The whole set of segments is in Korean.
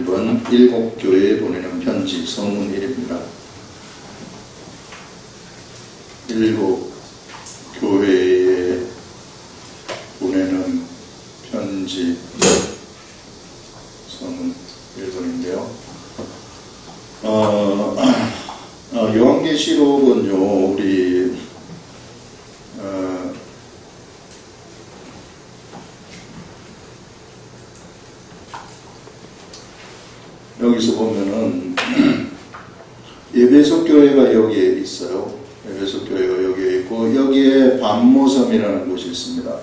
번 일곱 교회에 보내는 편지 서문 1입니다. 일곱 교회에 보내는 편지 서문 1번인데요. 요한계시록은요, 우리 여기서 보면은 에베소 교회가 여기에 있어요. 에베소 교회가 여기에 있고, 여기에 반모섬이라는 곳이 있습니다.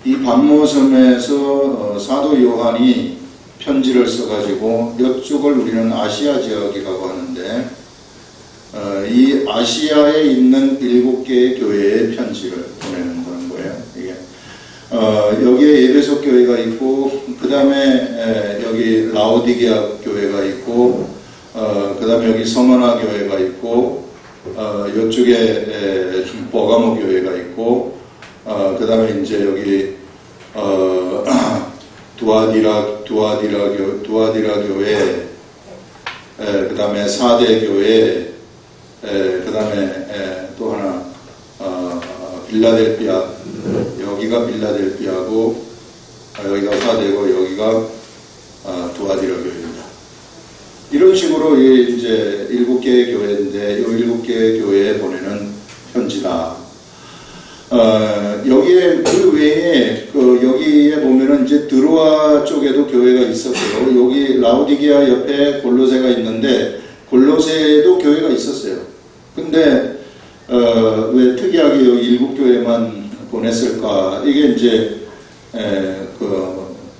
이 반모섬에서 사도 요한이 편지를 써가지고 이쪽을 우리는 아시아 지역이라고 하는데, 이 아시아에 있는 7개의 교회에 편지를 보내는 그런 거예요. 이게 여기에 에베소 교회가 있고, 그 다음에 여기 라오디게아 교회가 있고, 그 다음에 여기 서머나 교회가 있고, 이쪽에 버가모 교회가 있고, 그 다음에 이제 여기 두아디라 교회, 그 다음에 사대 교회, 그 다음에 또 하나 빌라델피아, 여기가 빌라델피아고, 여기가 사대고, 여기가 두아디라 교회입니다. 이런 식으로 이제 7개의 교회인데, 이 7개의 교회에 보내는 편지다. 여기에 그 외에 여기에 보면은 이제 드로아 쪽에도 교회가 있었고요. 여기 라오디게아 옆에 골로새가 있는데, 골로새에도 교회가 있었어요. 근데 왜 특이하게 여기 7교회만 보냈을까? 이게 이제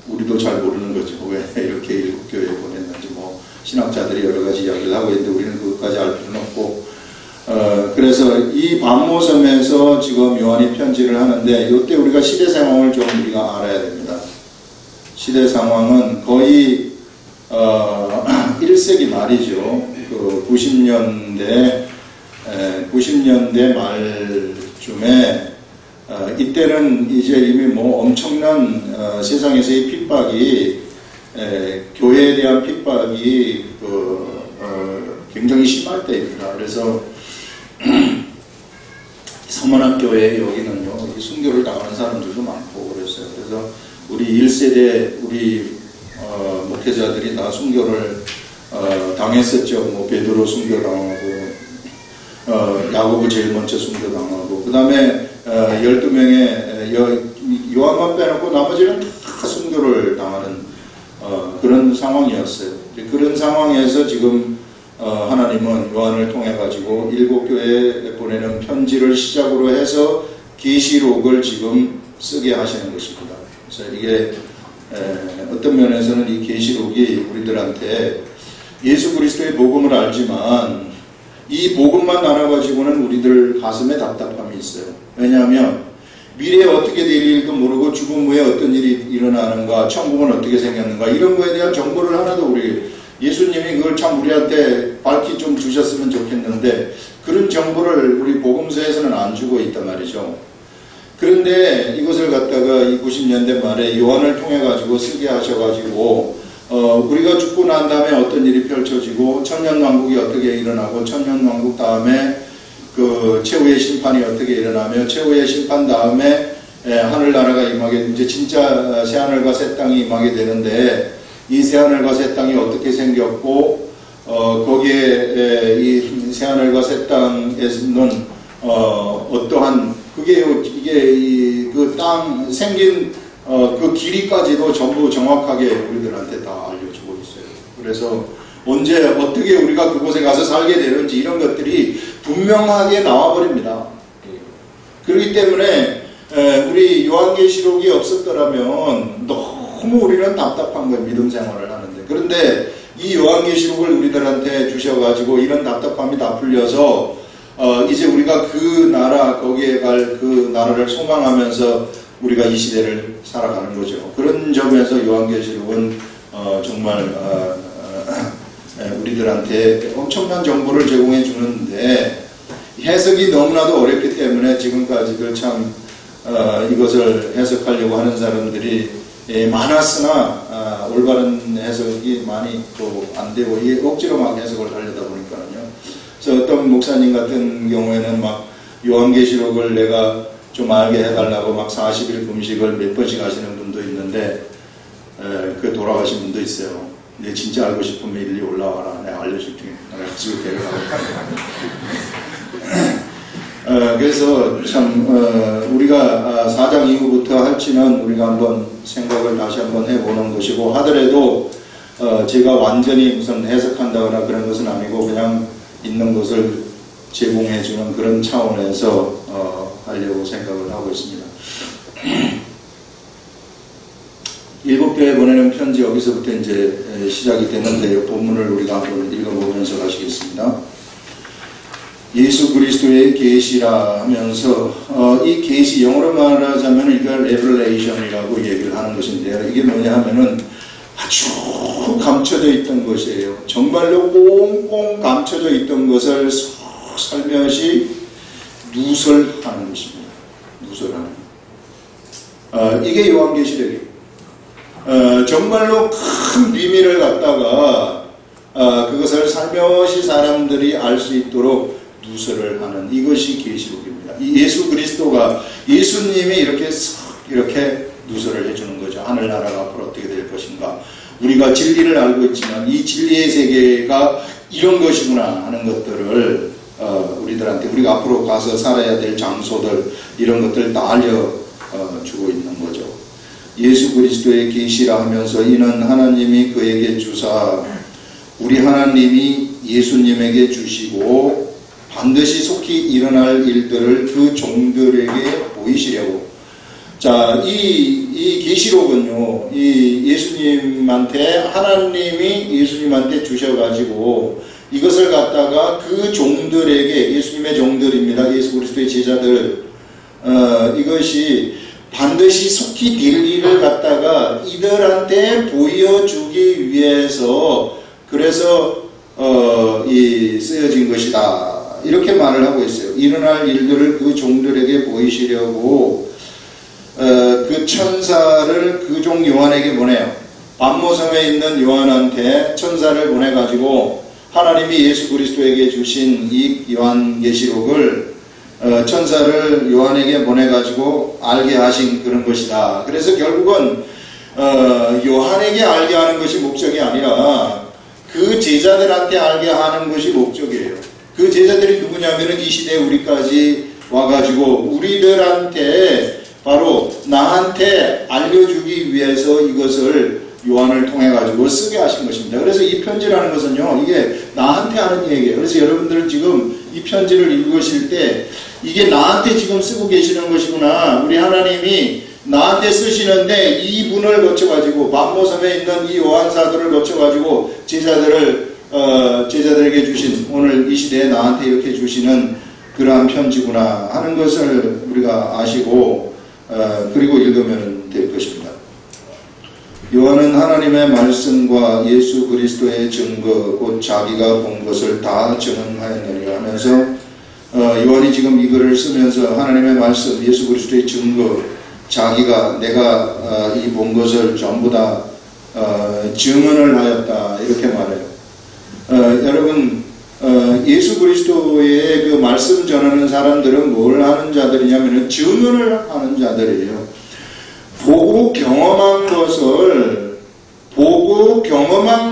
우리도 잘 모르는 거죠. 왜 이렇게 7교회에 보냈는지, 뭐 신학자들이 여러 가지 이야기를 하고 있는데 우리는 그것까지 알 필요는 없고, 그래서 이 반모섬에서 지금 요한이 편지를 하는데, 이때 우리가 시대 상황을 좀 우리가 알아야 됩니다. 시대 상황은 거의 1세기 말이죠. 그 90년대 말쯤에, 이때는 이제 이미 뭐 엄청난 세상에서의 핍박이, 교회에 대한 핍박이 굉장히 심할 때입니다. 그래서 서문학교회 여기는요, 순교를 당하는 사람들도 많고 그랬어요. 그래서 우리 1세대 우리 목회자들이 다 순교를 당했었죠. 뭐 베드로 순교당하고, 야고보 제일 먼저 순교당하고, 그 다음에 12명의 요한만 빼놓고 나머지는 다 순교를 당하는 그런 상황이었어요. 그런 상황에서 지금 하나님은 요한을 통해 가지고 7교회에 보내는 편지를 시작으로 해서 계시록을 지금 쓰게 하시는 것입니다. 그래서 이게 어떤 면에서는 이 계시록이 우리들한테 예수 그리스도의 복음을 알지만, 이 복음만 알아가지고는 우리들 가슴에 답답함이 있어요. 왜냐하면 미래에 어떻게 될 일도 모르고, 죽음 후에 어떤 일이 일어나는가, 천국은 어떻게 생겼는가, 이런 거에 대한 정보를 하나도 우리 예수님이 그걸 참 우리한테 밝히 좀 주셨으면 좋겠는데, 그런 정보를 우리 복음서에서는 안 주고 있단 말이죠. 그런데 이것을 갖다가 이 90년대 말에 요한을 통해 가지고 쓰게 하셔가지고, 우리가 죽고 난 다음에 어떤 일이 펼쳐지고, 천년왕국이 어떻게 일어나고, 천년왕국 다음에 그 최후의 심판이 어떻게 일어나며, 최후의 심판 다음에 하늘나라가 임하게, 이제 진짜 새하늘과 새 땅이 임하게 되는데, 이 새하늘과 새 땅이 어떻게 생겼고, 거기에 이 새하늘과 새 땅에서는 어떠한, 이게 그 땅 생긴 그 길이까지도 전부 정확하게 우리들한테 다 알려주고 있어요. 그래서 언제 어떻게 우리가 그곳에 가서 살게 되는지, 이런 것들이 분명하게 나와버립니다. 그렇기 때문에 우리 요한계시록이 없었더라면 너무 우리는 답답한 거예요, 믿음 생활을 하는데. 그런데 이 요한계시록을 우리들한테 주셔가지고 이런 답답함이 다 풀려서 이제 우리가 그 나라, 거기에 갈 그 나라를 소망하면서 우리가 이 시대를 살아가는 거죠. 그런 점에서 요한계시록은 정말 우리들한테 엄청난 정보를 제공해 주는데, 해석이 너무나도 어렵기 때문에 지금까지들 참 이것을 해석하려고 하는 사람들이 많았으나 올바른 해석이 많이 또 안 되고 이게 억지로 막 해석을 하려다 보니까요. 그래서 어떤 목사님 같은 경우에는 막 요한계시록을 내가 좀 알게 해달라고 막 40일 금식을 몇 번씩 하시는 분도 있는데 그 돌아가신 분도 있어요. 근데 진짜 알고 싶으면 일리 올라와라. 내가 알려줄게. 그래가지고 데려가고. 그래서 참 우리가 4장 이후부터 할지는 우리가 한번 생각을 다시 한번 해보는 것이고, 하더라도 제가 완전히 무슨 해석한다거나 그런 것은 아니고 그냥 있는 것을 제공해주는 그런 차원에서 하려고 생각을 하고 있습니다. 7교회 보내는 편지, 여기서부터 이제 시작이 되는데요. 본문을 우리가 한번 읽어보면서 가시겠습니다. 예수 그리스도의 계시라 하면서 이 계시, 영어로 말하자면 이걸 레벨레이션이라고 얘기를 하는 것인데요. 이게 뭐냐 하면은 아주 감춰져 있던 것이에요. 정말로 꽁꽁 감춰져 있던 것을 살며시 누설하는 것입니다. 누설하는. 이게 요한계시록이에요. 정말로 큰 비밀을 갖다가 그것을 살며시 사람들이 알 수 있도록 누설을 하는, 이것이 계시록입니다. 이 예수 그리스도가, 예수님이 이렇게 누설을 해주는 거죠. 하늘나라가 앞으로 어떻게 될 것인가. 우리가 진리를 알고 있지만 이 진리의 세계가 이런 것이구나 하는 것들을 우리들한테, 우리가 앞으로 가서 살아야 될 장소들, 이런 것들 다 알려주고 있는 거죠. 예수 그리스도의 계시라 하면서 이는 하나님이 그에게 주사 우리 하나님이 예수님에게 주시고 반드시 속히 일어날 일들을 그 종들에게 보이시려고. 자, 이 계시록은요, 이 예수님한테, 하나님이 예수님한테 주셔가지고 이것을 갖다가 그 종들에게, 예수님의 종들입니다. 예수 그리스도의 제자들, 이것이 반드시 속히 될 일을 갖다가 이들한테 보여주기 위해서, 그래서 이 쓰여진 것이다, 이렇게 말을 하고 있어요. 일어날 일들을 그 종들에게 보이시려고 그 천사를 그 종 요한에게 보내요. 반모섬에 있는 요한한테 천사를 보내가지고 하나님이 예수 그리스도에게 주신 이 요한계시록을 천사를 요한에게 보내가지고 알게 하신 그런 것이다. 그래서 결국은 요한에게 알게 하는 것이 목적이 아니라 그 제자들한테 알게 하는 것이 목적이에요. 그 제자들이 누구냐면은 이 시대에 우리까지 와가지고 우리들한테, 바로 나한테 알려주기 위해서 이것을 요한을 통해 가지고 쓰게 하신 것입니다. 그래서 이 편지라는 것은요, 이게 나한테 하는 얘기예요. 그래서 여러분들은 지금 이 편지를 읽으실 때 이게 나한테 지금 쓰고 계시는 것이구나, 우리 하나님이 나한테 쓰시는데 이분을 거쳐가지고 반모섬에 있는 이 요한 사도를 거쳐가지고 제자들에게 주신, 오늘 이 시대에 나한테 이렇게 주시는 그러한 편지구나 하는 것을 우리가 아시고 그리고 읽으면 될 것입니다. 요한은 하나님의 말씀과 예수 그리스도의 증거 곧 자기가 본 것을 다 증언하였느니라 하면서 요한이 지금 이 글을 쓰면서 하나님의 말씀, 예수 그리스도의 증거, 자기가, 내가 이 본 것을 전부 다 증언을 하였다, 이렇게 말해요. 여러분, 예수 그리스도의 그 말씀 전하는 사람들은 뭘 하는 자들이냐면 증언을 하는 자들이에요. 보고 경험한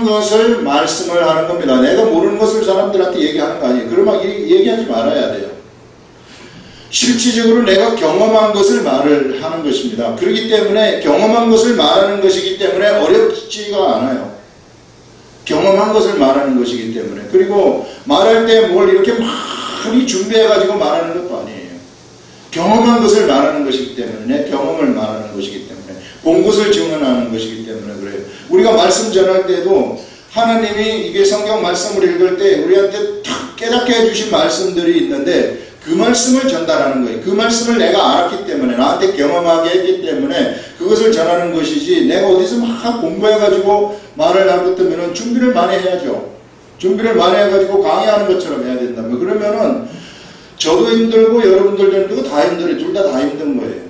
것을 말씀을 하는 겁니다. 내가 모르는 것을 사람들한테 얘기하는 거 아니에요. 그러면 얘기하지 말아야 돼요. 실질적으로 내가 경험한 것을 말을 하는 것입니다. 그렇기 때문에 경험한 것을 말하는 것이기 때문에 어렵지가 않아요. 경험한 것을 말하는 것이기 때문에. 그리고 말할 때 뭘 이렇게 많이 준비해가지고 말하는 것도 아니에요. 경험한 것을 말하는 것이기 때문에, 내 경험을 말하는 것이기 때문에, 본 것을 증언하는 것이기 때문에 그래요. 우리가 말씀 전할 때도 하나님이 이게 성경 말씀을 읽을 때 우리한테 탁 깨닫게 해주신 말씀들이 있는데 그 말씀을 전달하는 거예요. 그 말씀을 내가 알았기 때문에, 나한테 경험하게 했기 때문에 그것을 전하는 것이지, 내가 어디서 막 공부해가지고 말을 할 것 같으면 준비를 많이 해야죠. 준비를 많이 해가지고 강의하는 것처럼 해야 된다면, 그러면은 저도 힘들고 여러분들도 힘들고 다 힘들어요. 둘 다 힘든 거예요.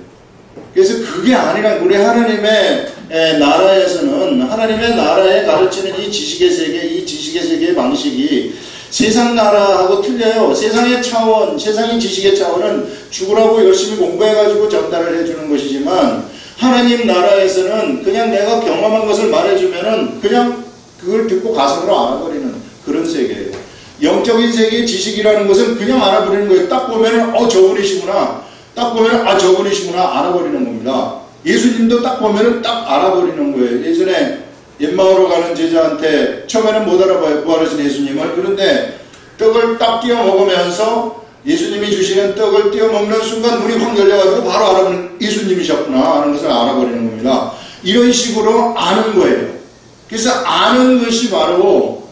그래서 그게 아니라 우리 하나님의 나라에서는 하나님의 나라에 가르치는 이 지식의 세계, 이 지식의 세계의 방식이 세상 나라하고 틀려요. 세상의 차원, 세상의 지식의 차원은 죽으라고 열심히 공부해가지고 전달을 해주는 것이지만 하나님 나라에서는 그냥 내가 경험한 것을 말해주면은 그냥 그걸 듣고 가슴으로 알아버리는 그런 세계예요. 영적인 세계의 지식이라는 것은 그냥 알아버리는 거예요. 딱 보면은 저분이시구나. 딱 보면은 저분이시구나 알아버리는 겁니다. 예수님도 딱 보면은 딱 알아버리는 거예요. 예전에 엠마오로 가는 제자한테 처음에는 못 알아봐요. 부활하신 예수님을. 그런데 떡을 딱 띄워 먹으면서 예수님이 주시는 떡을 띄워 먹는 순간 눈이 확 열려가지고 바로 알아보는 예수님이셨구나 하는 것을 알아버리는 겁니다. 이런 식으로 아는 거예요. 그래서 아는 것이 바로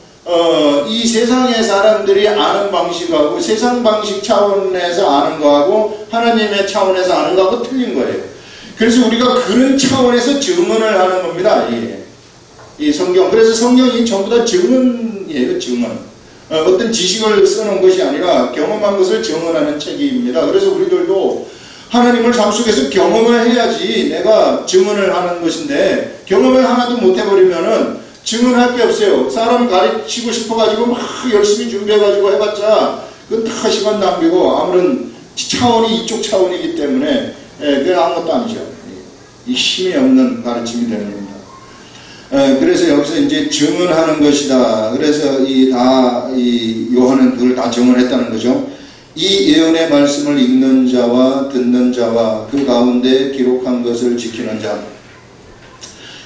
이 세상의 사람들이 아는 방식하고 세상 방식 차원에서 아는 거하고 하나님의 차원에서 아는 거하고 틀린 거예요. 그래서 우리가 그런 차원에서 증언을 하는 겁니다. 이 성경. 그래서 성경이 전부 다 증언이에요. 증언. 어떤 지식을 써놓은 것이 아니라 경험한 것을 증언하는 책입니다. 그래서 우리들도 하나님을 삶 속에서 경험을 해야지 내가 증언을 하는 것인데 경험을 하나도 못 해버리면은 증언할 게 없어요. 사람 가르치고 싶어가지고 막 열심히 준비해가지고 해봤자 그건 다 시간 낭비고 아무런 차원이 이쪽 차원이기 때문에 그건 아무것도 아니죠. 이 힘이 없는 가르침이 되는 겁니다. 그래서 여기서 이제 증언하는 것이다. 그래서 이 요한은 그걸 다 증언했다는 거죠. 이 예언의 말씀을 읽는 자와 듣는 자와 그 가운데 기록한 것을 지키는 자.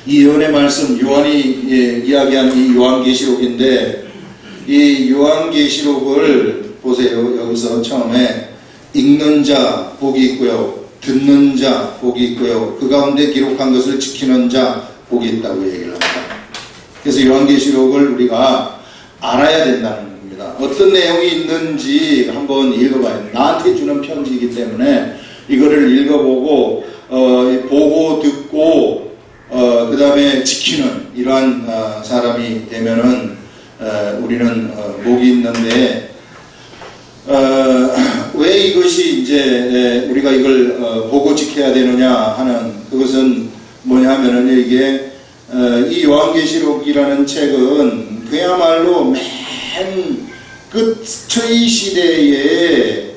이 예언의 말씀, 요한이 이야기한 이 요한계시록인데 이 요한계시록을 보세요. 여기서 처음에 읽는 자 복이 있고요. 듣는 자 복이 있고요. 그 가운데 기록한 것을 지키는 자 복이 있다고 얘기를 합니다. 그래서 요한계시록을 우리가 알아야 된다는 겁니다. 어떤 내용이 있는지 한번 읽어봐요. 나한테 주는 편지이기 때문에 이거를 읽어보고 보고 듣고 그 다음에 지키는 이러한 사람이 되면은 우리는 복이 있는데 왜 이것이 이제 우리가 이걸 보고 지켜야 되느냐 하는 그것은 뭐냐 하면은 이게 이 요한계시록이라는 책은 그야말로 맨 끝의 시대에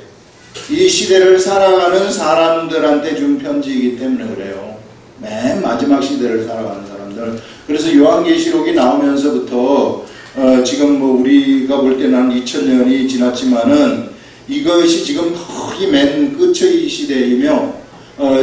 이 시대를 살아가는 사람들한테 준 편지이기 때문에 그래요. 맨 마지막 시대를 살아가는 사람들. 그래서 요한계시록이 나오면서부터 지금 뭐 우리가 볼 때는 한 2000년이 지났지만은 이것이 지금 거의 맨 끝의 시대이며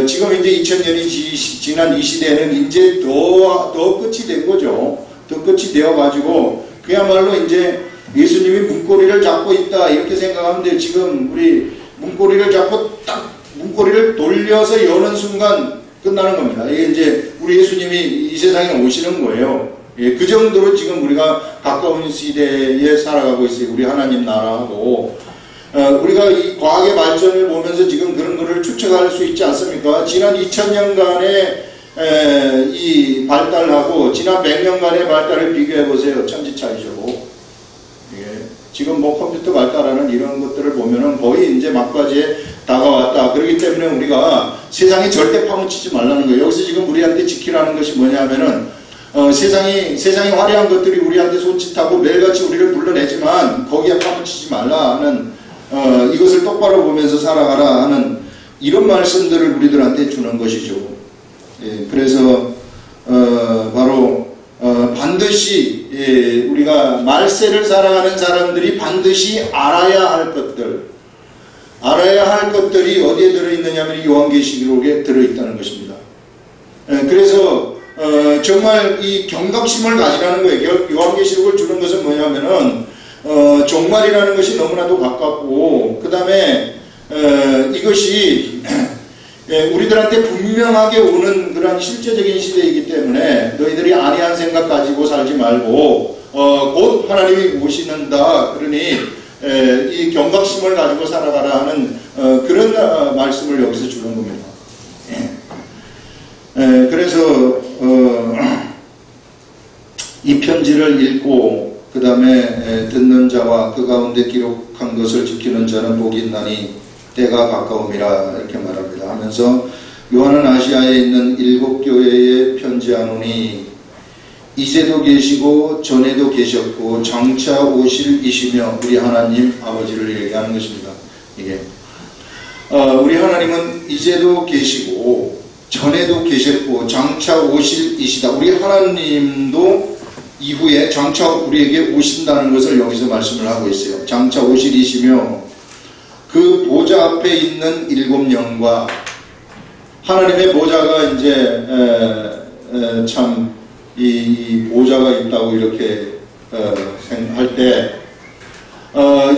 지금 이제 2000년이 지난 이 시대는 이제 더 끝이 된 거죠. 더 끝이 되어가지고 그야말로 이제 예수님이 문고리를 잡고 있다 이렇게 생각하면 돼요. 지금 우리 문고리를 잡고 딱 문고리를 돌려서 여는 순간 끝나는 겁니다. 이게 이제 우리 예수님이 이 세상에 오시는 거예요. 그 정도로 지금 우리가 가까운 시대에 살아가고 있어요. 우리 하나님 나라하고 우리가 이 과학의 발전을 보면서 지금 그런 거를 추측할 수 있지 않습니까? 지난 2000년간의 이 발달하고 지난 100년간의 발달을 비교해 보세요. 천지차이죠. 지금 뭐 컴퓨터 발달하는 이런 것들을 보면은 거의 이제 막바지에 다가왔다. 그렇기 때문에 우리가 세상에 절대 파묻히지 말라는 거예요. 여기서 지금 우리한테 지키라는 것이 뭐냐면은 세상이 화려한 것들이 우리한테 손짓하고 매일같이 우리를 불러내지만 거기에 파묻히지 말라 하는 이것을 똑바로 보면서 살아가라 하는 이런 말씀들을 우리들한테 주는 것이죠. 그래서 바로 반드시 우리가 말세를 살아가는 사람들이 반드시 알아야 할 것들이 어디에 들어있느냐면 요한계시록에 들어있다는 것입니다. 그래서 정말 이 경각심을 가지라는 거예요. 요한계시록을 주는 것은 뭐냐면은 종말이라는 것이 너무나도 가깝고 그 다음에 이것이 우리들한테 분명하게 오는 그런 실제적인 시대이기 때문에 너희들이 아니한 생각 가지고 살지 말고 곧 하나님이 오시는다. 그러니 이 경각심을 가지고 살아가라 하는 그런 말씀을 여기서 주는 겁니다. 그래서 이 편지를 읽고 그 다음에 듣는 자와 그 가운데 기록한 것을 지키는 자는 복이 있나니 때가 가까움이라 이렇게 말합니다. 하면서 요한은 아시아에 있는 7교회에 편지하노니 이제도 계시고 전에도 계셨고 장차 오실 이시며 우리 하나님 아버지를 얘기하는 것입니다. 이게 우리 하나님은 이제도 계시고 전에도 계셨고 장차 오실 이시다. 우리 하나님도 이후에 장차 우리에게 오신다는 것을 여기서 말씀을 하고 있어요. 장차 오실 이시며 그 보좌 앞에 있는 7영과 하나님의 보좌가 이제 참 이 보좌가 있다고 이렇게 생각할 때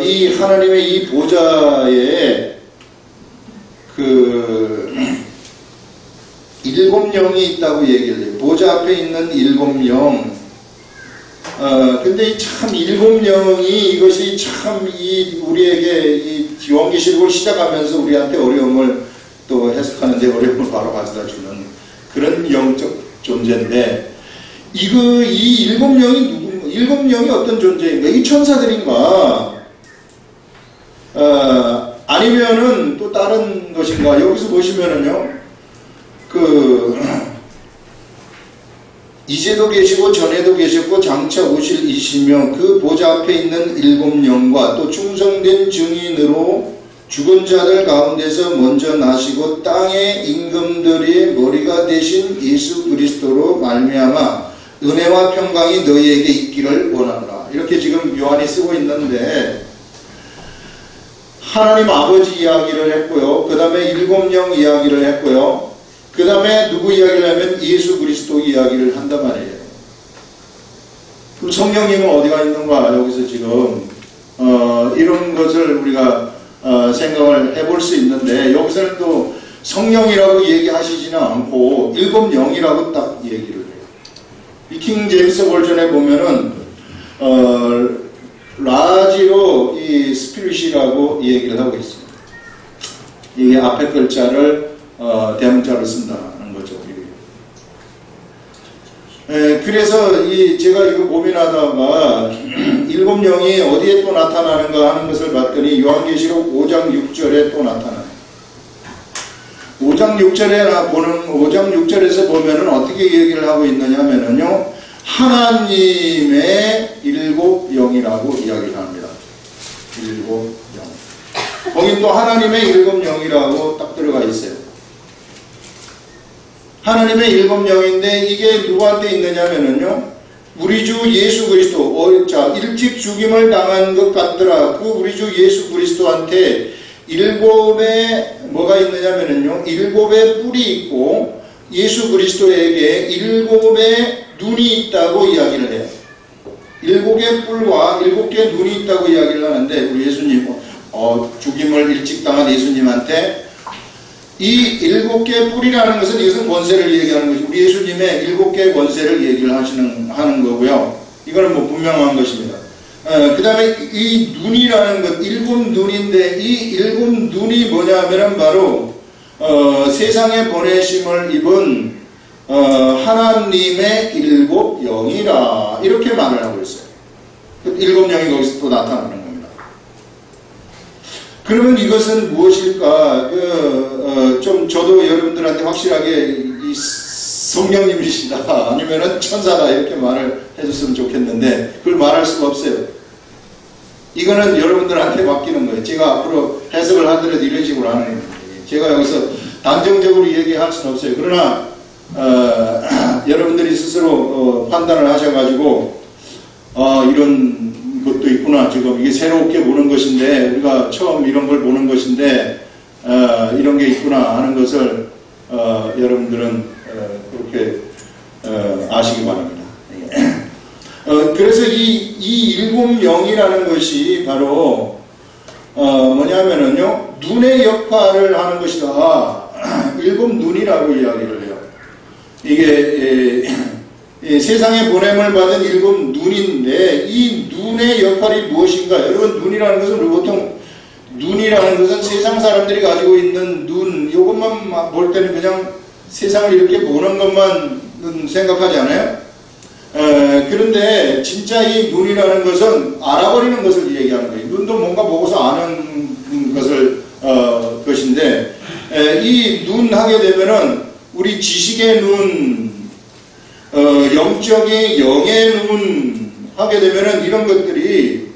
이 하나님의 이 보좌에 그 7영이 있다고 얘기를 해요. 보좌 앞에 있는 7영. 근데 참 7영이 이것이 참 우리에게 이 요한계시록을 시작하면서 우리한테 어려움을 또 해석하는데 어려움을 바로 가져다 주는 그런 영적 존재인데 이 7영이 어떤 존재인가? 이 천사들인가? 아니면은 또 다른 것인가? 여기서 보시면은요, 이제도 계시고 전에도 계셨고 장차 오실 이시며 그 보좌 앞에 있는 7영과 또 충성된 증인으로 죽은 자들 가운데서 먼저 나시고 땅의 임금들의 머리가 되신 예수 그리스도로 말미암아 은혜와 평강이 너희에게 있기를 원하노라. 이렇게 지금 요한이 쓰고 있는데 하나님 아버지 이야기를 했고요. 그 다음에 7영 이야기를 했고요. 그 다음에 누구 이야기를 하면 예수 그리스도 이야기를 한단 말이에요. 그럼 성령님은 어디가 있는가? 여기서 지금 이런 것을 우리가 생각을 해볼 수 있는데 여기서는 또 성령이라고 얘기하시지는 않고 7영이라고 딱 얘기를 해요. 이 킹 제임스 버전에 보면은 라지로 이 스피릿이라고 얘기를 하고 있습니다. 이게 앞에 글자를 대문자로 쓴다는 거죠. 그래서 제가 이거 고민하다가 7영이 어디에 또 나타나는가 하는 것을 봤더니 요한계시록 5장 6절에 또 나타나요. 5장 6절에서 보면은 어떻게 얘기를 하고 있느냐 하면은요, 하나님의 7영이라고 이야기를 합니다. 7영. 거기 또 하나님의 7영이라고 딱 들어가 있어요. 하나님의 7영인데 이게 누구한테 있느냐면은요, 우리 주 예수 그리스도, 일찍 죽임을 당한 것 같더라. 그 우리 주 예수 그리스도한테 7의 뭐가 있느냐면은요, 7의 뿔이 있고 예수 그리스도에게 7의 눈이 있다고 이야기를 해요. 7개 뿔과 7개 눈이 있다고 이야기를 하는데 우리 예수님, 죽임을 일찍 당한 예수님한테 이 7개 뿔이라는 것은 이것은 권세를 얘기하는 것이고 우리 예수님의 7개 권세를 얘기를 하는 거고요. 이거는 뭐 분명한 것입니다. 그 다음에 이 눈이라는 것, 7눈인데 이 7눈이 뭐냐면은 바로 세상에 보내심을 입은 하나님의 7영이라 이렇게 말을 하고 있어요. 7영이 거기서 또 나타나는 겁니다. 그러면 이것은 무엇일까? 좀 저도 여러분들한테 확실하게 이 성령님이시다 아니면은 천사다 이렇게 말을 해줬으면 좋겠는데 그걸 말할 수가 없어요. 이거는 여러분들한테 맡기는 거예요. 제가 앞으로 해석을 하더라도 이런 식으로 하는 거예요. 제가 여기서 단정적으로 얘기할 수는 없어요. 그러나 여러분들이 스스로 판단을 하셔가지고 이런 것도 있구나. 지금 이게 새롭게 보는 것인데 우리가 처음 이런 걸 보는 것인데 이런 게 있구나 하는 것을 여러분들은 그렇게 아시기 바랍니다. 그래서 이 7영이라는 것이 바로 뭐냐면은요, 눈의 역할을 하는 것이다. 7눈이라고 이야기를 해요. 이게 세상에 보냄을 받은 7눈인데 이 눈의 역할이 무엇인가? 여러분, 눈이라는 것은 보통 눈이라는 것은 세상 사람들이 가지고 있는 눈, 이것만 볼 때는 그냥 세상을 이렇게 보는 것만 생각하지 않아요? 그런데 진짜 이 눈이라는 것은 알아버리는 것을 얘기하는 거예요. 눈도 뭔가 보고서 아는 것인데 이 눈 하게 되면은 우리 지식의 눈, 영적인 영의 눈 하게 되면은 이런 것들이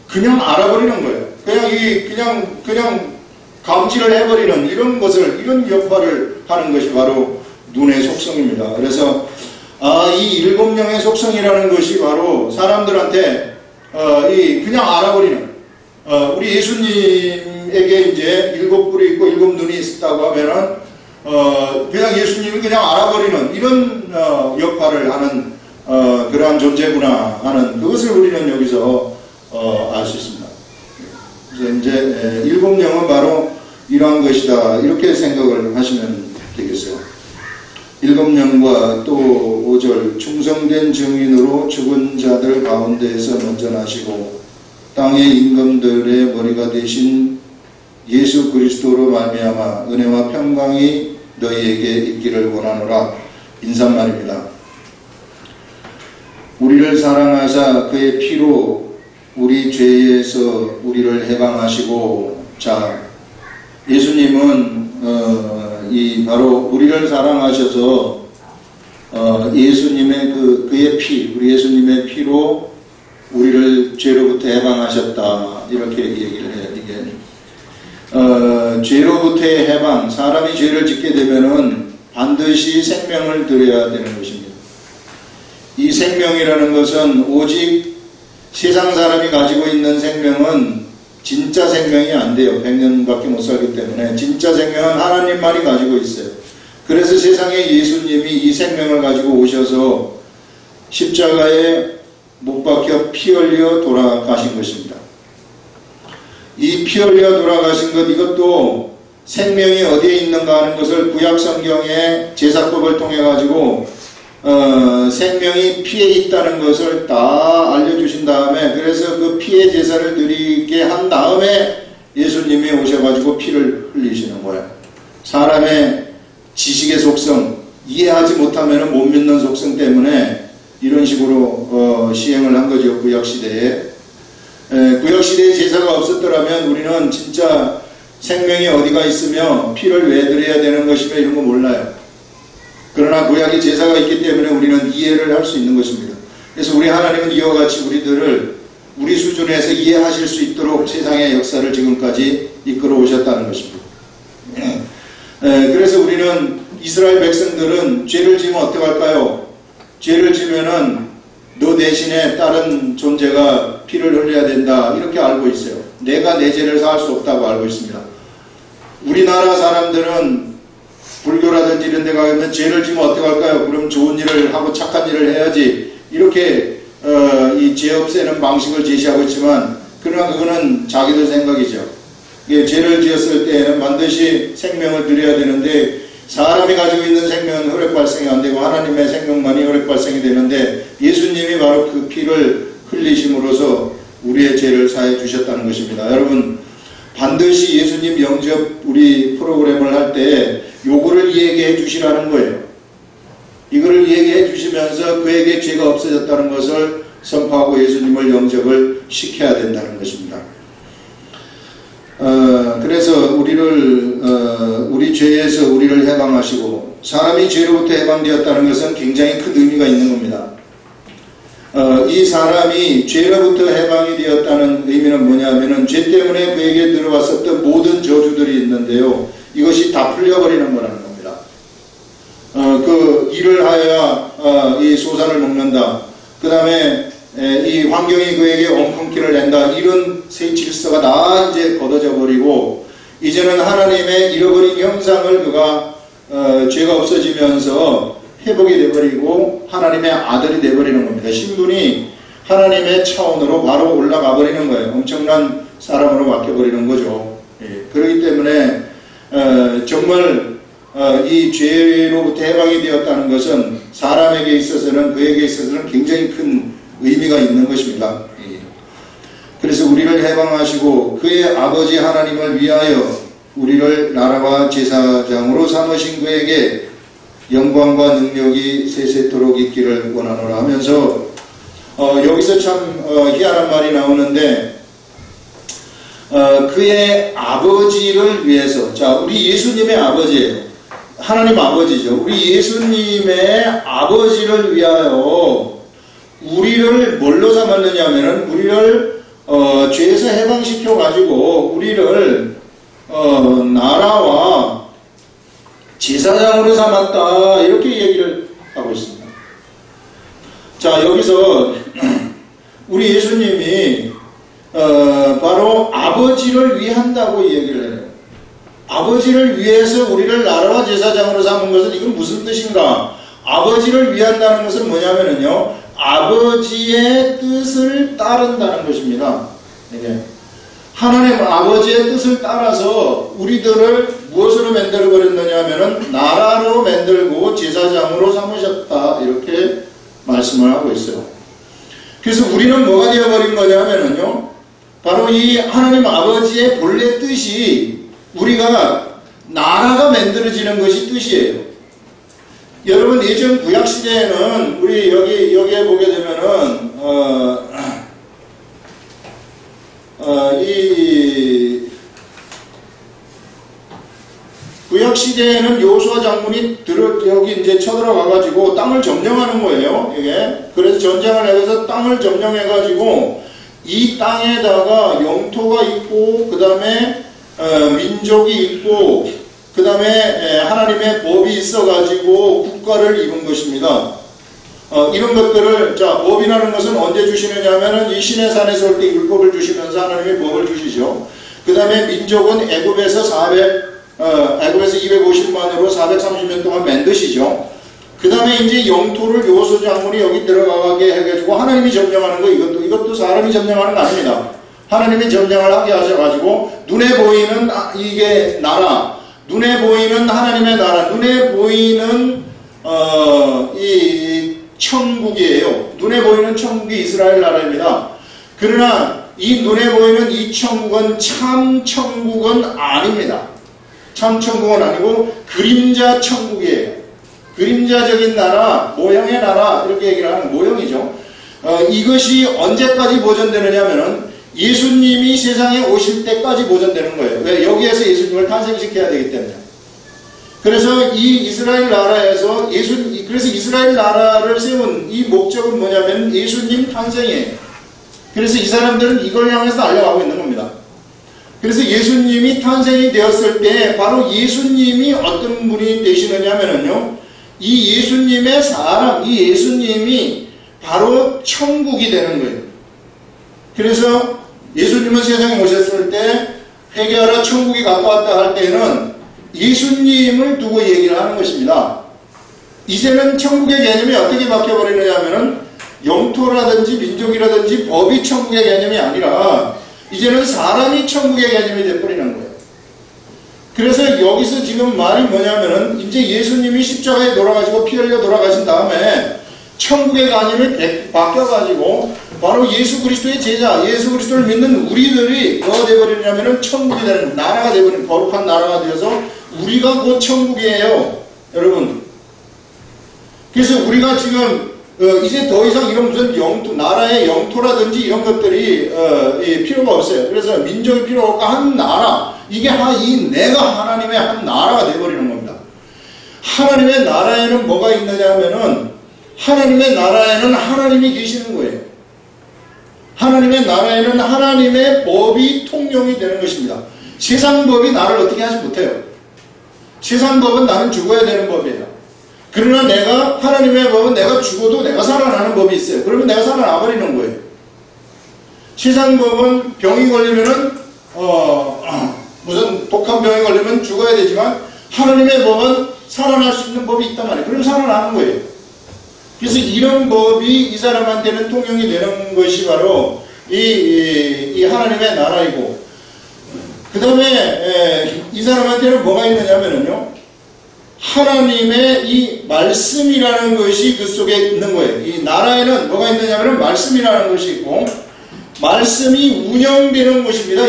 그냥 알아버리는 거예요. 그냥 감지를 해버리는 이런 역할을 하는 것이 바로 눈의 속성입니다. 그래서 이 일곱 영의 속성이라는 것이 바로 사람들한테 그냥 알아버리는, 우리 예수님에게 이제 일곱 뿔이 있고 일곱 눈이 있다고 하면은 그냥 예수님을 그냥 알아버리는 이런 역할을 하는 그러한 존재구나 하는 그것을 우리는 여기서 알 수 있습니다. 그래서 이제 일곱 영은 바로 이러한 것이다, 이렇게 생각을 하시면 되겠어요. 일곱 영과 또 5절, 충성된 증인으로 죽은 자들 가운데에서 먼저 나시고 땅의 임금들의 머리가 되신 예수 그리스도로 말미암아 은혜와 평강이 너희에게 있기를 원하노라. 인사말입니다. 우리를 사랑하사 그의 피로 우리 죄에서 우리를 해방하시고, 자, 예수님은 바로 우리를 사랑하셔서 예수님의 그의 피, 우리 예수님의 피로 우리를 죄로부터 해방하셨다, 이렇게 얘기를 해요. 이게 죄로부터의 해방, 사람이 죄를 짓게 되면은 반드시 생명을 드려야 되는 것입니다. 이 생명이라는 것은 오직 세상 사람이 가지고 있는 생명은 진짜 생명이 안 돼요. 100년밖에 못 살기 때문에. 진짜 생명은 하나님만이 가지고 있어요. 그래서 세상에 예수님이 이 생명을 가지고 오셔서 십자가에 못 박혀 피 흘려 돌아가신 것입니다. 이 피 흘려 돌아가신 것, 이것도 생명이 어디에 있는가 하는 것을 구약 성경의 제사법을 통해 가지고 생명이 피에 있다는 것을 다 알려주신 다음에, 그래서 그 피의 제사를 드리게 한 다음에 예수님이 오셔가지고 피를 흘리시는 거예요. 사람의 지식의 속성, 이해하지 못하면 못 믿는 속성 때문에 이런 식으로 시행을 한 거죠. 구약시대에. 구약시대에 제사가 없었더라면 우리는 진짜 생명이 어디가 있으며 피를 왜 드려야 되는 것이며 이런 거 몰라요. 그러나 구약의 제사가 있기 때문에 우리는 이해를 할 수 있는 것입니다. 그래서 우리 하나님은 이와 같이 우리들을 우리 수준에서 이해하실 수 있도록 세상의 역사를 지금까지 이끌어 오셨다는 것입니다. 그래서 우리는, 이스라엘 백성들은 죄를 지으면 어떻게 할까요? 죄를 지으면은 너 대신에 다른 존재가 피를 흘려야 된다, 이렇게 알고 있어요. 내가 내 죄를 사할 수 없다고 알고 있습니다. 우리나라 사람들은 불교라든지 이런 데 가면 죄를 지면 어떻게 할까요? 그럼 좋은 일을 하고 착한 일을 해야지, 이렇게 이 죄 없애는 방식을 제시하고 있지만, 그러나 그거는 자기들 생각이죠. 죄를 지었을 때에는 반드시 생명을 드려야 되는데, 사람이 가지고 있는 생명은 혈액 발생이 안 되고 하나님의 생명만이 혈액 발생이 되는데, 예수님이 바로 그 피를 흘리심으로써 우리의 죄를 사해 주셨다는 것입니다. 여러분, 반드시 예수님 영접 우리 프로그램을 할 때 요거를 얘기해 주시라는 거예요. 이거를 얘기해 주시면서 그에게 죄가 없어졌다는 것을 선포하고 예수님을 영접을 시켜야 된다는 것입니다. 그래서 우리 죄에서 우리를 해방하시고, 사람이 죄로부터 해방되었다는 것은 굉장히 큰 의미가 있는 겁니다. 이 사람이 죄로부터 해방이 되었다는 의미는 뭐냐면은, 죄 때문에 그에게 들어왔었던 모든 저주들이 있는데요, 이것이 다 풀려버리는 거라는 겁니다. 그 일을 하여야 이 소산을 먹는다, 그 다음에 이 환경이 그에게 엉겅퀴를 낸다, 이런 새 질서가 다 이제 걷어져 버리고, 이제는 하나님의 잃어버린 형상을 그가 죄가 없어지면서 회복이 되어버리고 하나님의 아들이 되어버리는 겁니다. 신분이 하나님의 차원으로 바로 올라가 버리는 거예요. 엄청난 사람으로 바뀌어버리는 거죠. 그렇기 때문에 정말 이 죄로부터 해방이 되었다는 것은 사람에게 있어서는, 그에게 있어서는 굉장히 큰 의미가 있는 것입니다. 그래서 우리를 해방하시고 그의 아버지 하나님을 위하여 우리를 나라와 제사장으로 삼으신 그에게 영광과 능력이 세세토록 있기를 원하노라 하면서 여기서 참 희한한 말이 나오는데, 그의 아버지를 위해서, 자, 우리 예수님의 아버지예요. 하나님 아버지죠. 우리 예수님의 아버지를 위하여 우리를 뭘로 삼았느냐 하면은 우리를 죄에서 해방시켜 가지고 우리를 나라와 제사장으로 삼았다, 이렇게 얘기를 하고 있습니다. 자, 여기서 우리 예수님이 바로 아버지를 위한다고 얘기를 해요. 아버지를 위해서 우리를 나라와 제사장으로 삼은 것은 이건 무슨 뜻인가? 아버지를 위한다는 것은 뭐냐면요, 아버지의 뜻을 따른다는 것입니다. 이게 하나님 아버지의 뜻을 따라서 우리들을 무엇으로 만들어 버렸느냐 하면은 나라로 만들고 제사장으로 삼으셨다, 이렇게 말씀을 하고 있어요. 그래서 우리는 뭐가 되어버린 거냐면은요, 바로 이 하나님 아버지의 본래 뜻이 우리가 나라가 만들어지는 것이 뜻이에요. 여러분, 예전 구약시대에는 우리 여기에 보게 되면은 이 구약시대에는 여호수아 장군이 여기 이제 쳐들어가가지고 땅을 점령하는 거예요, 이게. 그래서 전쟁을 해서 땅을 점령해가지고 이 땅에다가 영토가 있고, 그 다음에 민족이 있고, 그 다음에 하나님의 법이 있어가지고 국가를 이룬 것입니다. 이런 것들을, 자, 법이라는 것은 언제 주시느냐 하면은 이 시내산에서 올 때 율법을 주시면서 하나님의 법을 주시죠. 그 다음에 민족은 애굽에서 250만으로 430년 동안 만드시죠. 그 다음에 이제 영토를 여호수아 장군이 여기 들어가게 해가지고 하나님이 점령하는 거, 이것도 사람이 점령하는 거 아닙니다. 하나님이 점령을 하게 하셔가지고 눈에 보이는 이게 나라, 눈에 보이는 하나님의 나라, 눈에 보이는 이 천국이에요. 눈에 보이는 천국이 이스라엘 나라입니다. 그러나 이 눈에 보이는 이 천국은 참 천국은 아닙니다. 참 천국은 아니고 그림자 천국이에요. 그림자적인 나라, 모형의 나라, 이렇게 얘기를 하는 모형이죠. 이것이 언제까지 보존되느냐 하면은 예수님이 세상에 오실 때까지 보존되는 거예요. 왜? 여기에서 예수님을 탄생시켜야 되기 때문에. 그래서 이 이스라엘 나라에서 그래서 이스라엘 나라를 세운 이 목적은 뭐냐면 예수님 탄생이에요. 그래서 이 사람들은 이걸 향해서 달려가고 있는 겁니다. 그래서 예수님이 탄생이 되었을 때 바로 예수님이 어떤 분이 되시느냐면요, 이 예수님의 사람, 이 예수님이 바로 천국이 되는 거예요. 그래서 예수님은 세상에 오셨을 때 회개하라 천국이 가까웠다 할 때는 예수님을 두고 얘기를 하는 것입니다. 이제는 천국의 개념이 어떻게 바뀌어버리느냐 하면은 영토라든지 민족이라든지 법이 천국의 개념이 아니라 이제는 사람이 천국의 개념이 되어버리는 거예요. 그래서 여기서 지금 말이 뭐냐면은 이제 예수님이 십자가에 돌아가시고 피 흘려 돌아가신 다음에 천국의 개념이 바뀌어가지고 바로 예수 그리스도의 제자, 예수 그리스도를 믿는 우리들이 뭐가 되어버리냐면은 천국이 되는, 나라가 되어버리는, 거룩한 나라가 되어서 우리가 곧 천국이에요, 여러분. 그래서 우리가 지금 이제 더 이상 이런 무슨 영토, 나라의 영토라든지 이런 것들이 필요가 없어요. 그래서 민족이 필요 없고 한 나라, 이게 내가 하나님의 한 나라가 되어버리는 겁니다. 하나님의 나라에는 뭐가 있느냐 하면은 하나님의 나라에는 하나님이 계시는 거예요. 하나님의 나라에는 하나님의 법이 통용이 되는 것입니다. 세상 법이 나를 어떻게 하지 못해요. 세상 법은 나는 죽어야 되는 법이에요. 그러나 내가 하나님의 법은 내가 죽어도 내가 살아나는 법이 있어요. 그러면 내가 살아나 버리는 거예요. 세상 법은 병이 걸리면은 무슨 독한 병이 걸리면 죽어야 되지만 하나님의 법은 살아날 수 있는 법이 있단 말이에요. 그러면 살아나는 거예요. 그래서 이런 법이 이 사람한테는 통용이 되는 것이 바로 이 하나님의 나라이고, 그 다음에 이 사람한테는 뭐가 있느냐면요, 하나님의 이 말씀이라는 것이 그 속에 있는 거예요. 이 나라에는 뭐가 있느냐면 말씀이라는 것이 있고, 말씀이 운영되는 곳입니다.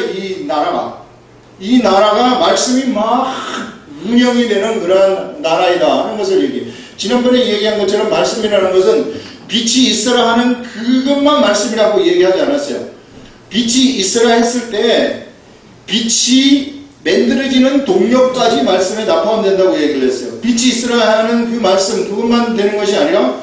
이 나라가 말씀이 막 운영이 되는 그런 나라이다 하는 것을 얘기해요. 지난번에 얘기한 것처럼 말씀이라는 것은 빛이 있어라 하는 그것만 말씀이라고 얘기하지 않았어요. 빛이 있어라 했을 때 빛이 만들어지는 동력까지 말씀에 다 포함된다고 얘기를 했어요. 빛이 있으라 하는 그 말씀 그것만 되는 것이 아니라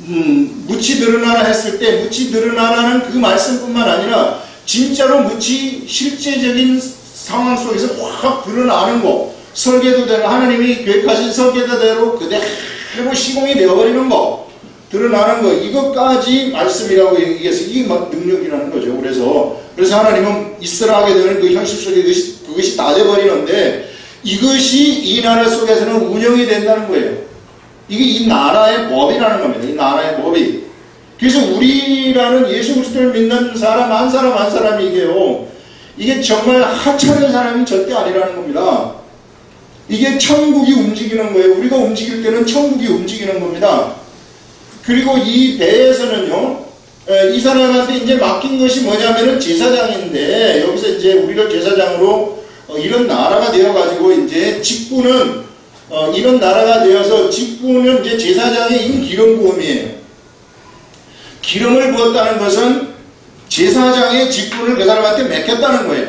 묻이 드러나라 했을 때 묻이 드러나라는 그 말씀뿐만 아니라 진짜로 묻이 실제적인 상황 속에서 확 드러나는 거, 설계도대로 하나님이 계획하신 설계도대로 그대로 시공이 되어버리는 거, 드러나는 거, 이것까지 말씀이라고 얘기해서 이게 막 능력이라는 거죠. 그래서 하나님은 있으라 하게 되는 그 현실 속에 그것이 다 돼버리는데 이것이 이 나라 속에서는 운영이 된다는 거예요. 이게 이 나라의 법이라는 겁니다. 이 나라의 법이. 그래서 우리라는 예수 그리스도를 믿는 사람 한 사람이 이게 정말 하찮은 사람이 절대 아니라는 겁니다. 이게 천국이 움직이는 거예요. 우리가 움직일 때는 천국이 움직이는 겁니다. 그리고 이 배에서는요, 이 사람한테 이제 맡긴 것이 뭐냐면은 제사장인데, 여기서 이제 우리가 제사장으로 이런 나라가 되어가지고 이제 직분은 이런 나라가 되어서 직분은 이제 제사장의 기름 부음이에요. 기름을 부었다는 것은 제사장의 직분을 그 사람한테 맡겼다는 거예요.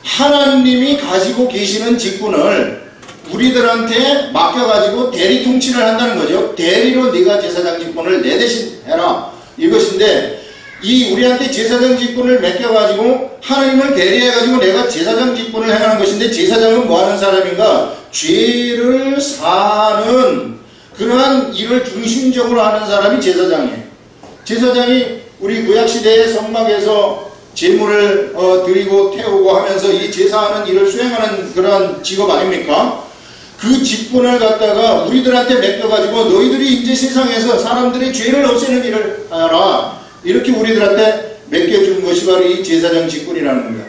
하나님이 가지고 계시는 직분을 우리들한테 맡겨가지고 대리 통치를 한다는 거죠. 대리로 네가 제사장 직분을 내 대신 해라, 이것인데, 이 우리한테 제사장 직분을 맡겨가지고 하나님을 대리해가지고 내가 제사장 직분을 행하는 것인데, 제사장은 뭐하는 사람인가? 죄를 사는 그러한 일을 중심적으로 하는 사람이 제사장이에요. 제사장이 우리 구약시대의 성막에서 제물을 드리고 태우고 하면서 이 제사하는 일을 수행하는 그러한 직업 아닙니까? 그 직분을 갖다가 우리들한테 맡겨가지고 너희들이 이제 세상에서 사람들의 죄를 없애는 일을 하라, 이렇게 우리들한테 맡겨준 것이 바로 이 제사장 직분이라는 겁니다.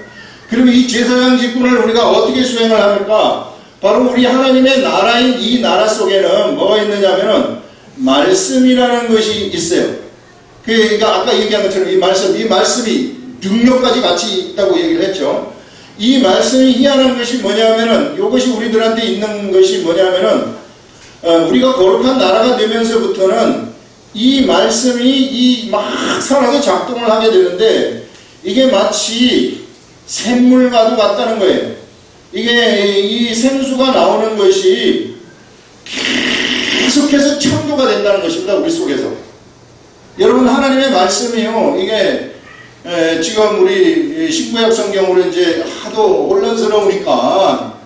그러면 이 제사장 직분을 우리가 어떻게 수행을 합니까? 바로 우리 하나님의 나라인 이 나라 속에는 뭐가 있느냐면은 말씀이라는 것이 있어요. 그러니까 아까 얘기한 것처럼 이 말씀이 능력까지 같이 있다고 얘기를 했죠. 이 말씀이 희한한 것이 뭐냐면은, 이것이 우리들한테 있는 것이 뭐냐면은, 우리가 거룩한 나라가 되면서부터는 이 말씀이 막 살아서 작동을 하게 되는데, 이게 마치 샘물과도 같다는 거예요. 이게 이 생수가 나오는 것이 계속해서 창조가 된다는 것입니다. 우리 속에서. 여러분, 하나님의 말씀이요, 이게 지금 우리 신구약 성경으로 이제 하도 혼란스러우니까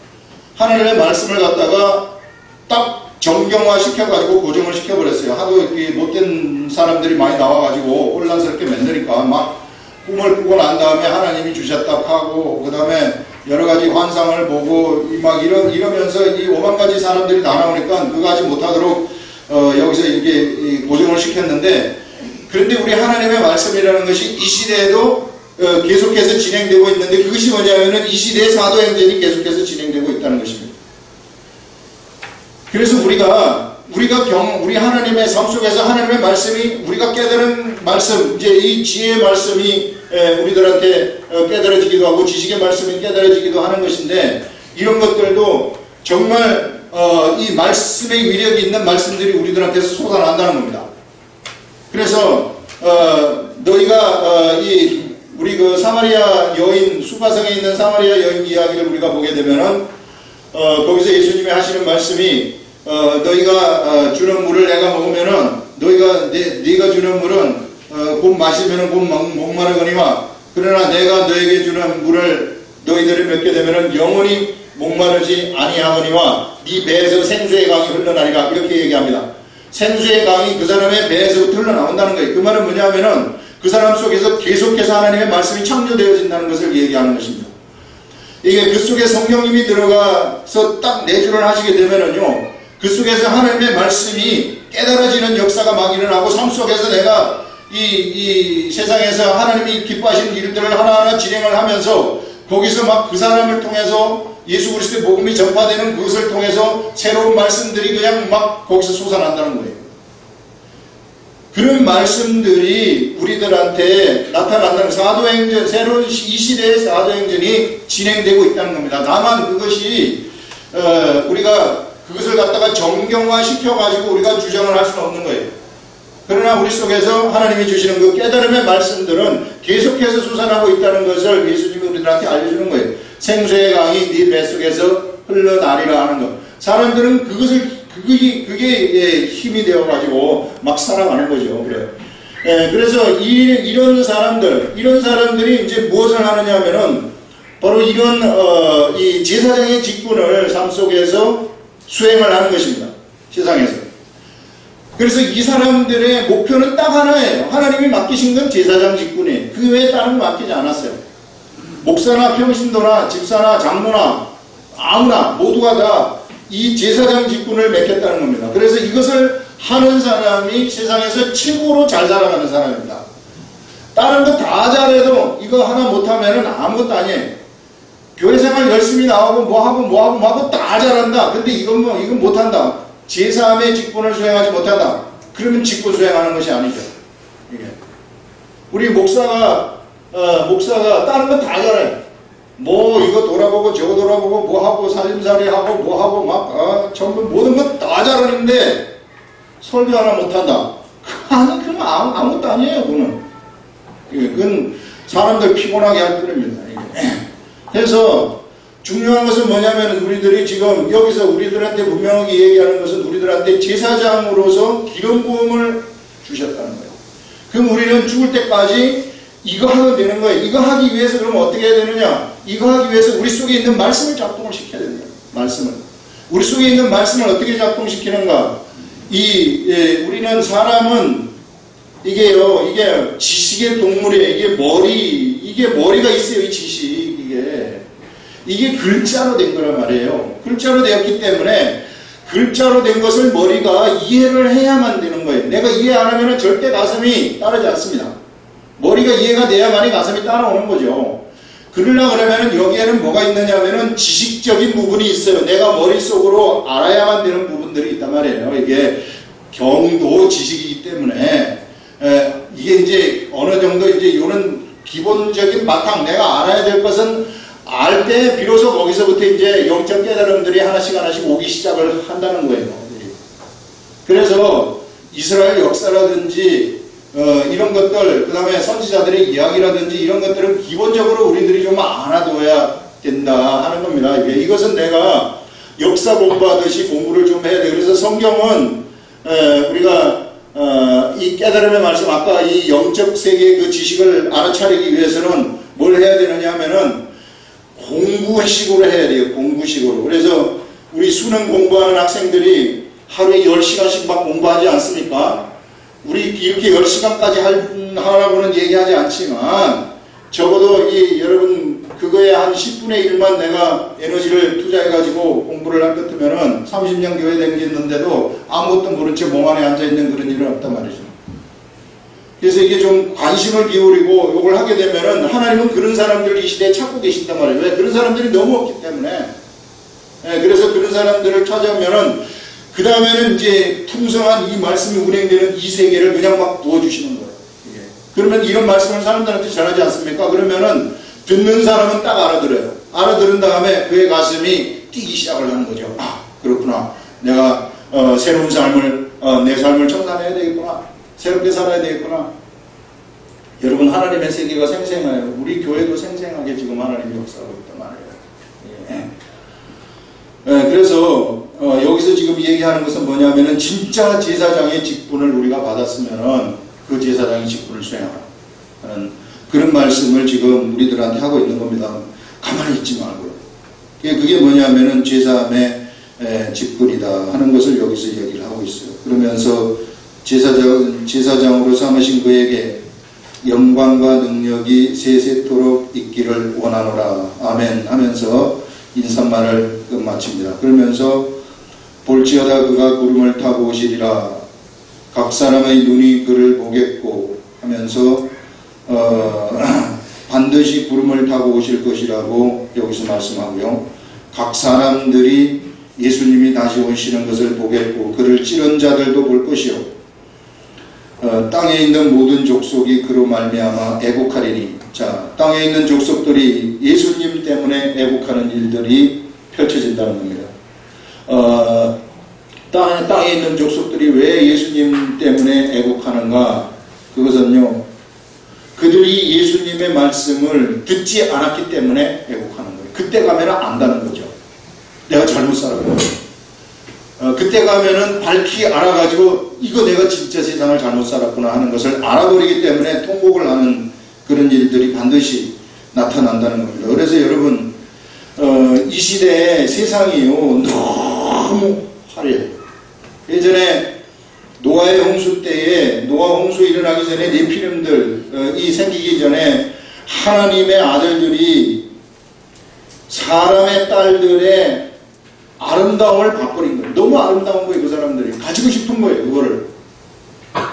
하나님의 말씀을 갖다가 딱 정경화 시켜가지고 고정을 시켜버렸어요. 하도 못된 사람들이 많이 나와가지고 혼란스럽게 만드니까 막 꿈을 꾸고 난 다음에 하나님이 주셨다 하고, 그 다음에 여러가지 환상을 보고 막 이러면서 이 5만 가지 사람들이 다 나오니까 그거 하지 못하도록 여기서 이렇게 고정을 시켰는데, 그런데 우리 하나님의 말씀이라는 것이 이 시대에도 계속해서 진행되고 있는데, 그것이 뭐냐면은 이 시대의 사도행전이 계속해서 진행되고 있다는 것입니다. 그래서 우리 하나님의 삶 속에서 하나님의 말씀이, 우리가 깨달은 말씀, 이제 이 지혜의 말씀이 우리들한테 깨달아지기도 하고 지식의 말씀이 깨달아지기도 하는 것인데, 이런 것들도 정말 이 말씀의 위력이 있는 말씀들이 우리들한테서 솟아난다는 겁니다. 그래서 너희가 우리 그 사마리아 여인, 수가성에 있는 사마리아 여인 이야기를 우리가 보게 되면은 거기서 예수님이 하시는 말씀이 너희가 주는 물을 내가 먹으면은 네가 주는 물은 곧 마시면은 곧 목마르거니와, 그러나 내가 너에게 주는 물을 너희들이 먹게 되면은 영원히 목마르지 아니하거니와 네 배에서 생수의 강이 흘러나리라, 이렇게 얘기합니다. 생수의 강이 그 사람의 배에서부터 흘러나온다는 거예요. 그 말은 뭐냐면은 그 사람 속에서 계속해서 하나님의 말씀이 창조되어진다는 것을 얘기하는 것입니다. 이게 그 속에 성령님이 들어가서 딱 내주를 하시게 되면은요, 그 속에서 하나님의 말씀이 깨달아지는 역사가 막 일어나고, 삶 속에서 내가 이 세상에서 하나님이 기뻐하시는 일들을 하나하나 진행을 하면서 거기서 막 그 사람을 통해서 예수 그리스도의 복음이 전파되는 그것을 통해서 새로운 말씀들이 그냥 막 거기서 솟아난다는 거예요. 그런 말씀들이 우리들한테 나타난다는 사도행전, 새로운 이 시대의 사도행전이 진행되고 있다는 겁니다. 다만 그것이 우리가 그것을 갖다가 정경화 시켜가지고 우리가 주장을 할 수는 없는 거예요. 그러나 우리 속에서 하나님이 주시는 그 깨달음의 말씀들은 계속해서 솟아나고 있다는 것을 예수님이 우리들한테 알려주는 거예요. 생수의 강이 네 뱃속에서 흘러나리라 하는 것. 사람들은 그게 힘이 되어가지고 막 살아가는 거죠. 그래요. 그래서 이런 사람들이 이제 무엇을 하느냐 하면은 바로 이런 이 제사장의 직분을 삶 속에서 수행을 하는 것입니다. 세상에서. 그래서 이 사람들의 목표는 딱 하나예요. 하나님이 맡기신 건 제사장 직분이에요. 그 외에 다른 거 맡기지 않았어요. 목사나 평신도나 집사나 장로나 아무나 모두가 다 이 제사장 직분을 맡겼다는 겁니다. 그래서 이것을 하는 사람이 세상에서 최고로 잘 살아가는 사람입니다. 다른 거 다 잘해도 이거 하나 못하면 아무것도 아니에요. 교회생활 열심히 나오고 뭐하고 다 잘한다. 근데 이건 못한다. 제3의 직분을 수행하지 못한다. 그러면 직분 수행하는 것이 아니죠. 이게. 우리 목사가 다른 거 다 잘해. 뭐 이거 돌아보고 저거 돌아보고 뭐하고 살림살이하고 뭐하고 전부 모든 것 다 잘하는데 설교 하나 못한다. 아니 그건 아무것도 아니에요. 그건 사람들 피곤하게 할 뿐입니다. 그래서 중요한 것은 뭐냐면 우리들이 지금 여기서 우리들한테 분명하게 얘기하는 것은 우리들한테 제사장으로서 기름 부음을 주셨다는 거예요. 그럼 우리는 죽을 때까지 이거 하면 되는 거예요. 이거 하기 위해서 그러면 어떻게 해야 되느냐? 이거 하기 위해서 우리 속에 있는 말씀을 작동을 시켜야 됩니다. 말씀을. 우리 속에 있는 말씀을 어떻게 작동시키는가? 우리는 사람은 이게요, 이게 지식의 동물이에요. 이게 머리가 있어요. 이 지식. 이게 글자로 된 거란 말이에요. 글자로 되었기 때문에 글자로 된 것을 머리가 이해를 해야만 되는 거예요. 내가 이해 안 하면 절대 가슴이 따르지 않습니다. 머리가 이해가 돼야만이 가슴이 따라오는 거죠. 그러려면 여기에는 뭐가 있느냐 하면은 지식적인 부분이 있어요. 내가 머릿속으로 알아야만 되는 부분들이 있단 말이에요. 이게 경도 지식이기 때문에 이게 이제 어느 정도 이제 이런 기본적인 바탕, 내가 알아야 될 것은 알 때 비로소 거기서부터 이제 영적 깨달음들이 하나씩 오기 시작을 한다는 거예요. 그래서 이스라엘 역사라든지 이런 것들, 그 다음에 선지자들의 이야기라든지 이런 것들은 기본적으로 우리들이 좀 알아둬야 된다 하는 겁니다. 이것은 내가 역사 공부하듯이 공부를 좀 해야 돼. 그래서 성경은 우리가 이 깨달음의 말씀, 아까 이 영적 세계의 그 지식을 알아차리기 위해서는 뭘 해야 되느냐 하면은 공부식으로 해야 돼요. 공부식으로. 그래서 우리 수능 공부하는 학생들이 하루에 10시간씩 막 공부하지 않습니까? 우리 이렇게 10시간까지 하라고는 얘기하지 않지만 적어도 여러분 그거에 한 10분의 1만 내가 에너지를 투자해가지고 공부를 할 것 같으면은 30년 교회 다녔는데도 아무것도 모른 채 몸 안에 앉아있는 그런 일은 없단 말이죠. 그래서 이게 좀 관심을 기울이고 이걸 하게 되면은 하나님은 그런 사람들을 이 시대에 찾고 계신단 말이에요. 왜? 그런 사람들이 너무 없기 때문에. 그래서 그런 사람들을 찾아오면은 그 다음에는 이제 풍성한 이 말씀이 운행되는 이 세계를 그냥 막 부어주시는 거예요. 그러면 이런 말씀을 사람들한테 전하지 않습니까? 그러면은 듣는 사람은 딱 알아들어요. 알아들은 다음에 그의 가슴이 뛰기 시작을 하는 거죠. 아, 그렇구나. 내가 새로운 삶을, 내 삶을 청산해야 되겠구나. 새롭게 살아야 되겠구나. 여러분, 하나님의 세계가 생생해요. 우리 교회도 생생하게 지금 하나님이 역사하고 있단 말이에요. 그래서 여기서 지금 얘기하는 것은 뭐냐면은 진짜 제사장의 직분을 우리가 받았으면은 그 제사장의 직분을 수행하는 그런 말씀을 지금 우리들한테 하고 있는 겁니다. 가만히 있지 말고요. 그게 뭐냐면은 제사함의 직분이다 하는 것을 여기서 얘기를 하고 있어요. 그러면서 제사장으로 삼으신 그에게 영광과 능력이 세세토록 있기를 원하노라. 아멘 하면서 인사말을 마칩니다. 그러면서 볼지어다 그가 구름을 타고 오시리라. 각 사람의 눈이 그를 보겠고 하면서 반드시 구름을 타고 오실 것이라고 여기서 말씀하고요. 각 사람들이 예수님이 다시 오시는 것을 보겠고 그를 찌른 자들도 볼 것이요. 땅에 있는 모든 족속이 그로 말미암아 애곡하리니. 자, 땅에 있는 족속들이 예수님 때문에 애곡하는 일들이 펼쳐진다는 겁니다. 땅에 있는 족속들이 왜 예수님 때문에 애곡하는가? 그것은요, 그들이 예수님의 말씀을 듣지 않았기 때문에 애곡하는 거예요. 그때 가면 안다는 거죠. 내가 잘못 살았구나. 그때 가면은 밝히 알아가지고 이거 내가 진짜 세상을 잘못 살았구나 하는 것을 알아버리기 때문에 통곡을 하는 그런 일들이 반드시 나타난다는 겁니다. 그래서 여러분 이 시대에 세상이요 너무 화려해요. 예전에 노아의 홍수 때에 노아 홍수 일어나기 전에 네피림들이 생기기 전에 하나님의 아들들이 사람의 딸들의 아름다움을 바꿔버린 거예요. 너무 아름다운 거예요. 그 사람들이 가지고 싶은 거예요. 그거를.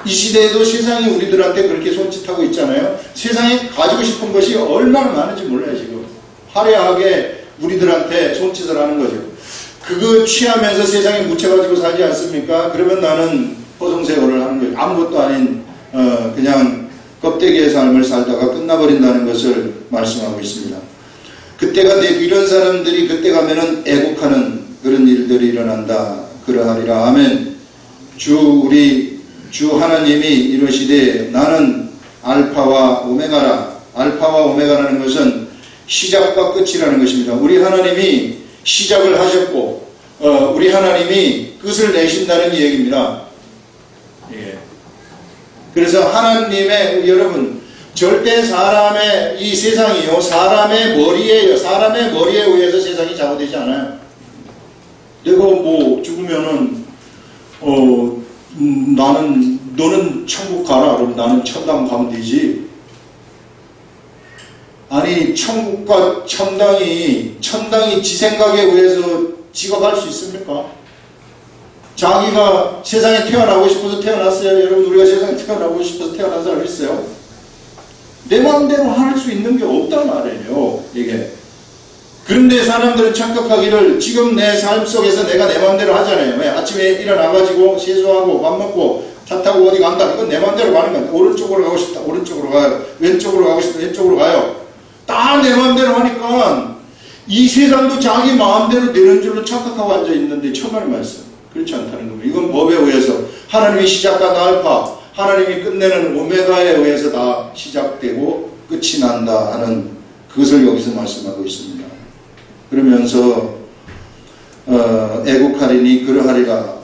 이 시대에도 세상이 우리들한테 그렇게 손짓하고 있잖아요. 세상에 가지고 싶은 것이 얼마나 많은지 몰라요. 지금 화려하게 우리들한테 손짓을 하는 거죠. 그거 취하면서 세상에 묻혀가지고 살지 않습니까? 그러면 나는 허송세월을 하는 거예요. 아무것도 아닌 그냥 껍데기의 삶을 살다가 끝나버린다는 것을 말씀하고 있습니다. 그때가 이런 사람들이 그때 가면은 애국하는 그런 일들이 일어난다. 그러하리라. 아멘. 우리 주 하나님이 이러시되 나는 알파와 오메가라. 알파와 오메가라는 것은 시작과 끝이라는 것입니다. 우리 하나님이 시작을 하셨고 우리 하나님이 끝을 내신다는 얘기입니다. 예. 그래서 하나님의 여러분 절대 사람의 이 세상이요 사람의 머리에요. 사람의 머리에 의해서 세상이 작용되지 않아요. 내가 뭐 죽으면은 너는 천국 가라. 그럼 나는 천당 가면 되지. 아니 천국과 천당이 지 생각에 의해서 지가 갈 수 있습니까? 자기가 세상에 태어나고 싶어서 태어났어요. 여러분 우리가 세상에 태어나고 싶어서 태어난 사람 있어요? 내 마음대로 할 수 있는 게 없단 말이에요. 이게. 그런데 사람들은 착각하기를 지금 내 삶 속에서 내가 내 마음대로 하잖아요. 왜? 아침에 일어나가지고 세수하고 밥 먹고 차 타고 어디 간다. 이건 내 마음대로 가는 거야. 오른쪽으로 가고 싶다. 오른쪽으로 가요. 왼쪽으로 가고 싶다. 왼쪽으로 가요. 다 내 마음대로 하니까 이 세상도 자기 마음대로 되는 줄로 착각하고 앉아있는데 천만의 말씀. 그렇지 않다는 겁니다. 이건 법에 의해서 하나님이 시작한 알파, 하나님이 끝내는 오메가에 의해서 다 시작되고 끝이 난다 하는 그것을 여기서 말씀하고 있습니다. 그러면서 애국하리니 그러하리라.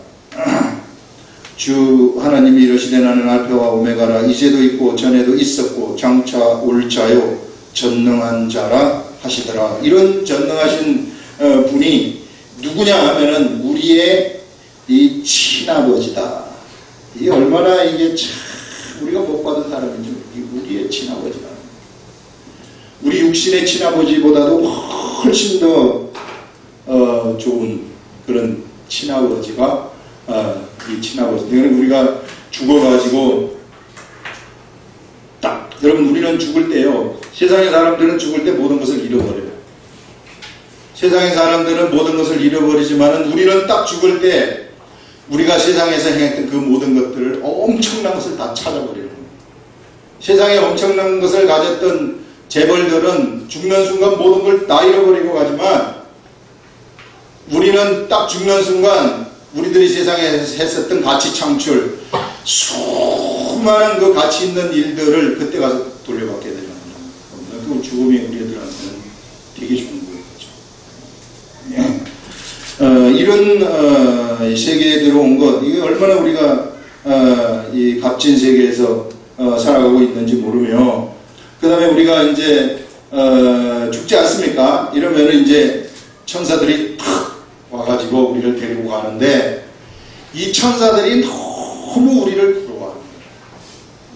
주 하나님이 이러시되 나는 알파와 오메가라. 이제도 있고 전에도 있었고 장차 올 자요 전능한 자라 하시더라. 이런 전능하신 분이 누구냐 하면은 우리의 이 친아버지다. 이게 얼마나 이게 참 우리가 못 받은 사람인지 우리의 친아버지다. 우리 육신의 친아버지보다도 훨씬 더 좋은 그런 친아버지가 이 친아버지. 우리가 죽어가지고 딱 여러분 우리는 죽을 때요. 세상의 사람들은 죽을 때 모든 것을 잃어버려요. 세상의 사람들은 모든 것을 잃어버리지만은 우리는 딱 죽을 때 우리가 세상에서 행했던 그 모든 것들을 엄청난 것을 다 찾아버리는 거예요. 세상에 엄청난 것을 가졌던 재벌들은 죽는 순간 모든 걸 다 잃어버리고 가지만 우리는 딱 죽는 순간 우리들이 세상에 했었던 가치 창출 수많은 그 가치 있는 일들을 그때 가서 돌려받게 되는 겁니다. 그 죽음이 우리들한테는 되게 좋은 거죠. 이런 세계에 들어온 것, 이게 얼마나 우리가 이 값진 세계에서 살아가고 있는지 모르며, 그 다음에 우리가 이제 죽지 않습니까? 이러면은 이제 천사들이 탁 와가지고 우리를 데리고 가는데, 이 천사들이 너무 우리를 부러워하는 거예요.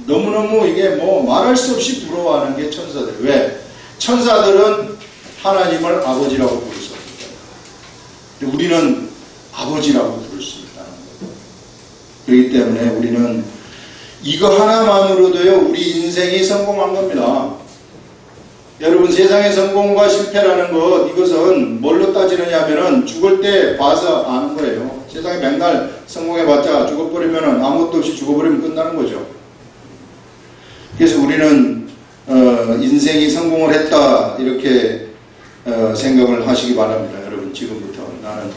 너무너무 이게 뭐 말할 수 없이 부러워하는 게 천사들. 왜? 천사들은 하나님을 아버지라고 부를 수 없기 때문에. 우리는 아버지라고 부를 수 있다는 거예요. 그렇기 때문에 우리는 이거 하나만으로도요, 우리 인생이 성공한 겁니다. 여러분, 세상의 성공과 실패라는 것, 이것은 뭘로 따지느냐 하면은 죽을 때 봐서 아는 거예요. 세상에 맨날 성공해봤자 죽어버리면은 아무것도 없이 죽어버리면 끝나는 거죠. 그래서 우리는 인생이 성공을 했다 이렇게 생각을 하시기 바랍니다. 여러분, 지금부터 나는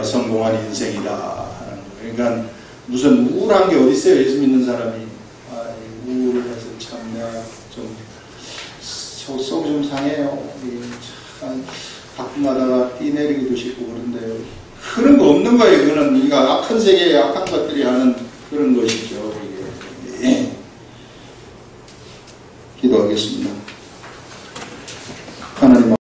성공한 인생이다 하는 거예요. 그러니까 무슨 우울한 게 어디 있어요? 예수 믿는 사람이 우울해서 참 내가 좀 속이 좀 상해요. 참 가끔가다가 뛰내리기도 싶고 그런데요. 그런 거 없는 거예요. 그거는 우리가 악한 세계에 악한 것들이 하는 그런 것이죠. 이게. 예. 기도하겠습니다. 하나님